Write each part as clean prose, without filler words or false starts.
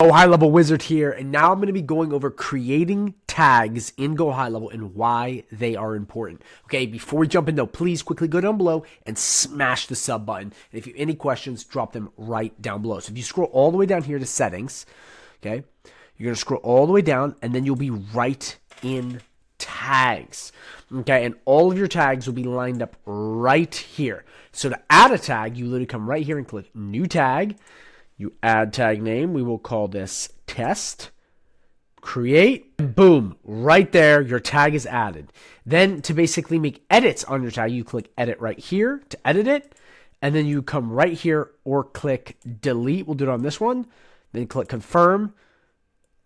Go High Level Wizard here, and now I'm going to be going over creating tags in Go High Level and why they are important. Okay, before we jump in though, please quickly go down below and smash the sub button. And if you have any questions, drop them right down below. So if you scroll all the way down here to settings, okay, you're going to scroll all the way down, and then you'll be right in tags. Okay, and all of your tags will be lined up right here. So to add a tag, you literally come right here and click New Tag. You add tag name. We will call this test. Create. And boom. Right there, your tag is added. Then to basically make edits on your tag, you click edit right here to edit it. And then you come right here or click delete. We'll do it on this one. Then click confirm.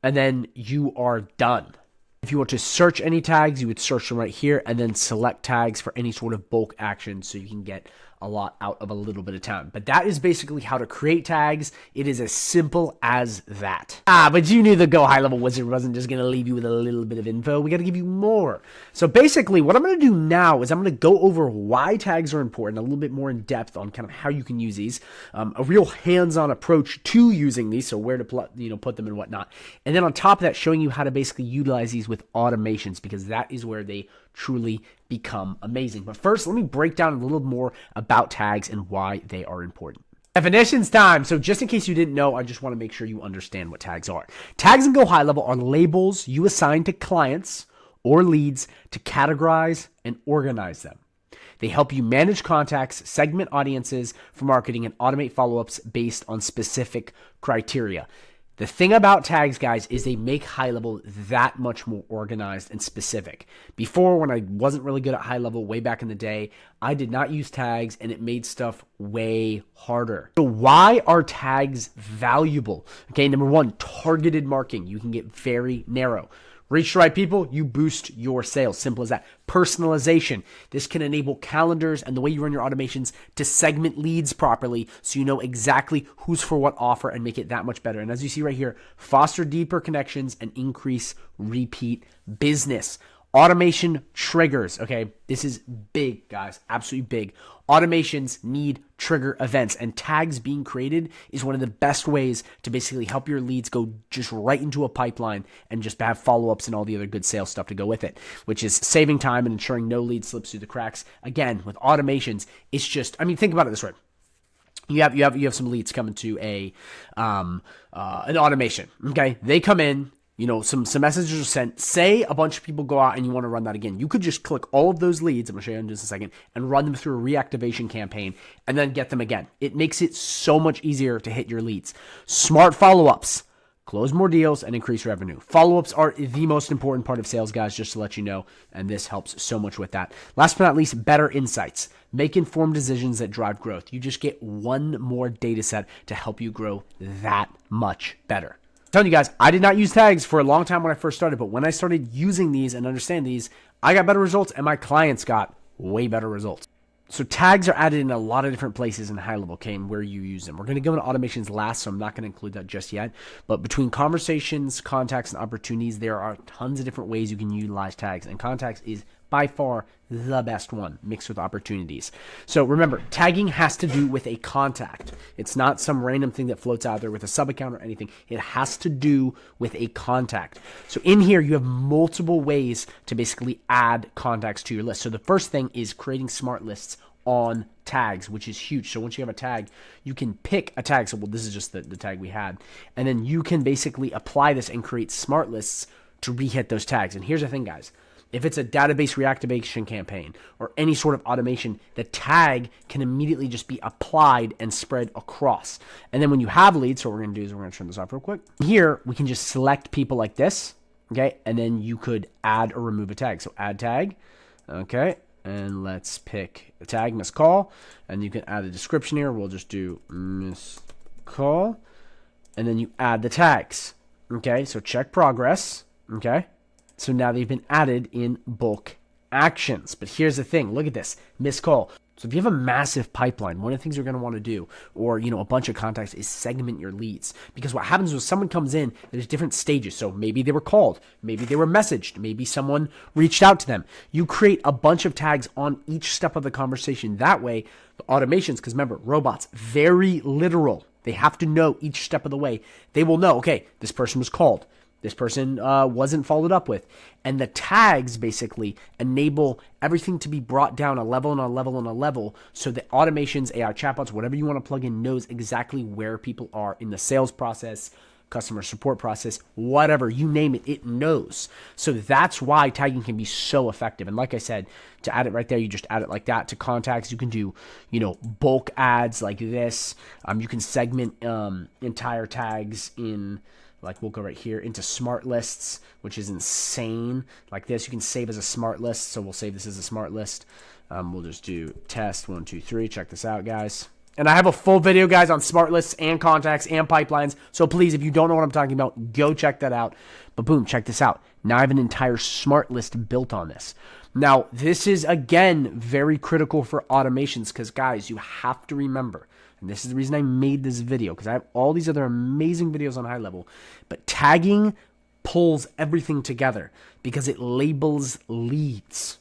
And then you are done. If you want to search any tags, you would search them right here and then select tags for any sort of bulk action so you can get a lot out of a little bit of time. But that is basically how to create tags. It is as simple as that. But you knew the Go High Level Wizard wasn't just going to leave you with a little bit of info. We got to give you more. So basically what I'm going to do now is I'm going to go over why tags are important, a little bit more in depth on kind of how you can use these, a real hands-on approach to using these, so where to put them and whatnot. And then on top of that, showing you how to basically utilize these with automations, because that is where they truly become amazing. But first, let me break down a little more about tags and why they are important. Definitions time. So just in case you didn't know, I just want to make sure you understand what tags are. Tags in Go High Level are labels you assign to clients or leads to categorize and organize them. They help you manage contacts, segment audiences for marketing, and automate follow-ups based on specific criteria. The thing about tags, guys, is they make High Level that much more organized and specific. Before, when I wasn't really good at High Level way back in the day, I did not use tags, and it made stuff way harder. So why are tags valuable? Okay, number one, targeted marketing. You can get very narrow. Reach the right people, you boost your sales. Simple as that. Personalization. This can enable calendars and the way you run your automations to segment leads properly so you know exactly who's for what offer and make it that much better. And as you see right here, foster deeper connections and increase repeat business. Automation triggers, okay? This is big, guys, absolutely big. Automations need trigger events, and tags being created is one of the best ways to basically help your leads go just right into a pipeline and just have follow-ups and all the other good sales stuff to go with it, which is saving time and ensuring no lead slips through the cracks. Again, with automations, it's just, I mean, think about it this way. You have some leads coming to an automation, okay? They come in. You know, some messages are sent. Say a bunch of people go out and you want to run that again. You could just click all of those leads, I'm going to show you in just a second, and run them through a reactivation campaign and then get them again. It makes it so much easier to hit your leads. Smart follow-ups. Close more deals and increase revenue. Follow-ups are the most important part of sales, guys, just to let you know, and this helps so much with that. Last but not least, better insights. Make informed decisions that drive growth. You just get one more data set to help you grow that much better. Telling you guys, I did not use tags for a long time when I first started, but when I started using these and understand these, I got better results and my clients got way better results. So tags are added in a lot of different places in High Level, okay, and where you use them. We're going to go into automations last, so I'm not going to include that just yet. But between conversations, contacts, and opportunities, there are tons of different ways you can utilize tags, and contacts is by far the best one, mixed with opportunities. So remember, tagging has to do with a contact. It's not some random thing that floats out there with a sub account or anything. It has to do with a contact. So in here, you have multiple ways to basically add contacts to your list. So the first thing is creating smart lists on tags, which is huge. So once you have a tag, you can pick a tag. So well, this is just the tag we had. And then you can basically apply this and create smart lists to re-hit those tags. And here's the thing, guys. If it's a database reactivation campaign or any sort of automation, the tag can immediately just be applied and spread across. And then when you have leads, so what we're going to do is we're going to turn this off real quick. Here, we can just select people like this, okay? And then you could add or remove a tag. So add tag, okay? And let's pick a tag, missed call. And you can add a description here. We'll just do missed call. And then you add the tags, okay? So check progress, okay? So now they've been added in bulk actions. But here's the thing. Look at this. Missed call. So if you have a massive pipeline, one of the things you're going to want to do, or, you know, a bunch of contacts, is segment your leads. Because what happens when someone comes in, there's different stages. So maybe they were called, maybe they were messaged, maybe someone reached out to them. You create a bunch of tags on each step of the conversation. That way, the automations, because remember, robots, very literal. They have to know each step of the way. They will know, okay, this person was called. This person wasn't followed up with. And the tags basically enable everything to be brought down a level and a level and a level so that automations, AI chatbots, whatever you want to plug in, knows exactly where people are in the sales process, customer support process, whatever, you name it, it knows. So that's why tagging can be so effective. And like I said, to add it right there, you just add it like that to contacts. You can do, bulk ads like this. You can segment entire tags in, like we'll go right here into smart lists, which is insane. Like this, you can save as a smart list. So we'll save this as a smart list. We'll just do test 1, 2, 3. Check this out, guys. And I have a full video, guys, on smart lists and contacts and pipelines. So please, if you don't know what I'm talking about, go check that out. But boom, check this out. Now I have an entire smart list built on this. Now, this is, again, very critical for automations because, guys, you have to remember, and this is the reason I made this video, because I have all these other amazing videos on high level, but tagging pulls everything together because it labels leads.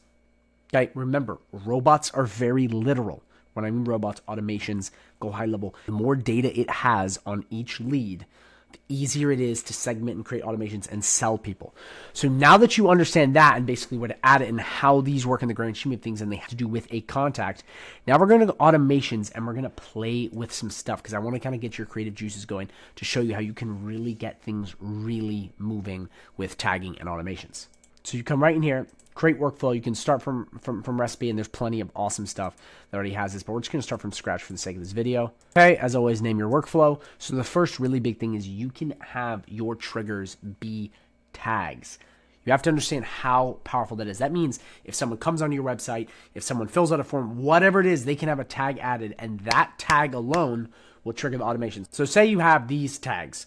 Okay, remember, robots are very literal. When I mean robots, automations, go high level, the more data it has on each lead, the easier it is to segment and create automations and sell people. So now that you understand that and basically where to add it and how these work in the grand scheme of things and they have to do with a contact, now we're going to go automations and we're going to play with some stuff because I want to kind of get your creative juices going to show you how you can really get things really moving with tagging and automations. So you come right in here, create workflow. You can start from recipe, and there's plenty of awesome stuff that already has this, but we're just going to start from scratch for the sake of this video. Okay, as always, name your workflow. So the first really big thing is you can have your triggers be tags. You have to understand how powerful that is. That means if someone comes onto your website, if someone fills out a form, whatever it is, they can have a tag added, and that tag alone will trigger the automation. So say you have these tags,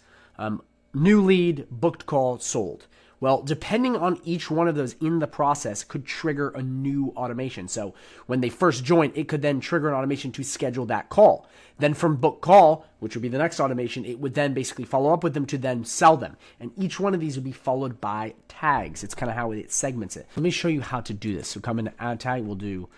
new lead, booked call, sold. Well, depending on each one of those in the process could trigger a new automation. So when they first join, it could then trigger an automation to schedule that call. Then from book call, which would be the next automation, it would then basically follow up with them to then sell them. And each one of these would be followed by tags. It's kind of how it segments it. Let me show you how to do this. So come into add tag. We'll do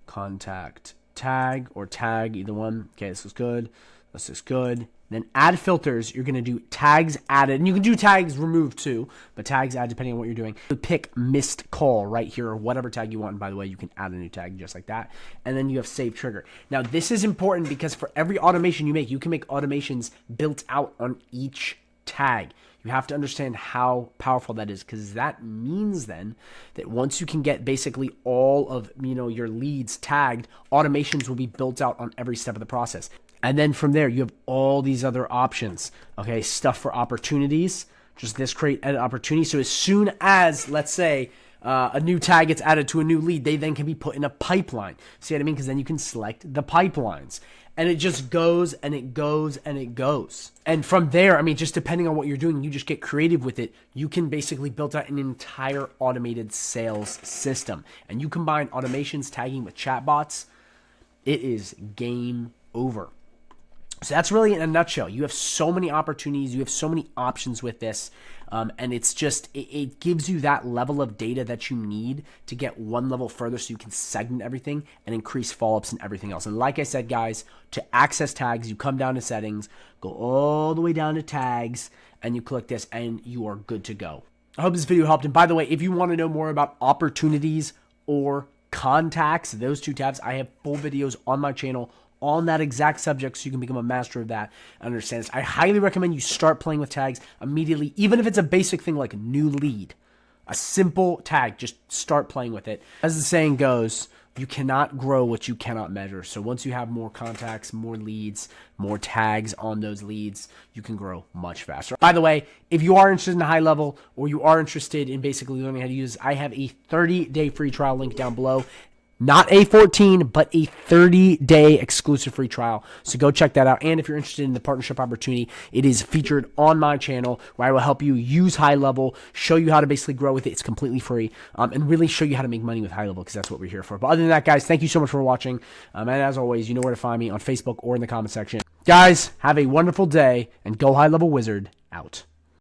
contact tag or tag, either one. Okay, this is good. This is good. Then add filters, you're going to do tags added. And you can do tags removed too, but tags add depending on what you're doing. Pick missed call right here or whatever tag you want. And by the way, you can add a new tag just like that. And then you have save trigger. Now, this is important because for every automation you make, you can make automations built out on each tag. You have to understand how powerful that is because that means then that once you can get basically all of your leads tagged, automations will be built out on every step of the process. And then from there, you have all these other options. Okay, stuff for opportunities. Just this create edit opportunity. So as soon as, let's say, a new tag gets added to a new lead, they then can be put in a pipeline. See what I mean? Because then you can select the pipelines. And it just goes and it goes and it goes. And from there, I mean, just depending on what you're doing, you just get creative with it. You can basically build out an entire automated sales system. And you combine automations, tagging with chatbots, it is game over. So that's really in a nutshell. You have so many opportunities. You have so many options with this. And it's just, it gives you that level of data that you need to get one level further so you can segment everything and increase follow-ups and everything else. And like I said, guys, to access tags, you come down to settings, go all the way down to tags, and you click this, and you are good to go. I hope this video helped. And by the way, if you want to know more about opportunities or contacts, those two tabs, I have full videos on my channel on that exact subject so you can become a master of that and understand this. I highly recommend you start playing with tags immediately, even if it's a basic thing like a new lead. A simple tag, just start playing with it. As the saying goes, you cannot grow what you cannot measure. So once you have more contacts, more leads, more tags on those leads, you can grow much faster. By the way, if you are interested in high level or you are interested in basically learning how to use, I have a 30-day free trial link down below. Not a 14, but a 30-day exclusive free trial. So go check that out. And if you're interested in the partnership opportunity, it is featured on my channel where I will help you use high level, show you how to basically grow with it. It's completely free, and really show you how to make money with high level because that's what we're here for. But other than that, guys, thank you so much for watching. And as always, you know where to find me on Facebook or in the comment section. Guys, have a wonderful day and go high level wizard out.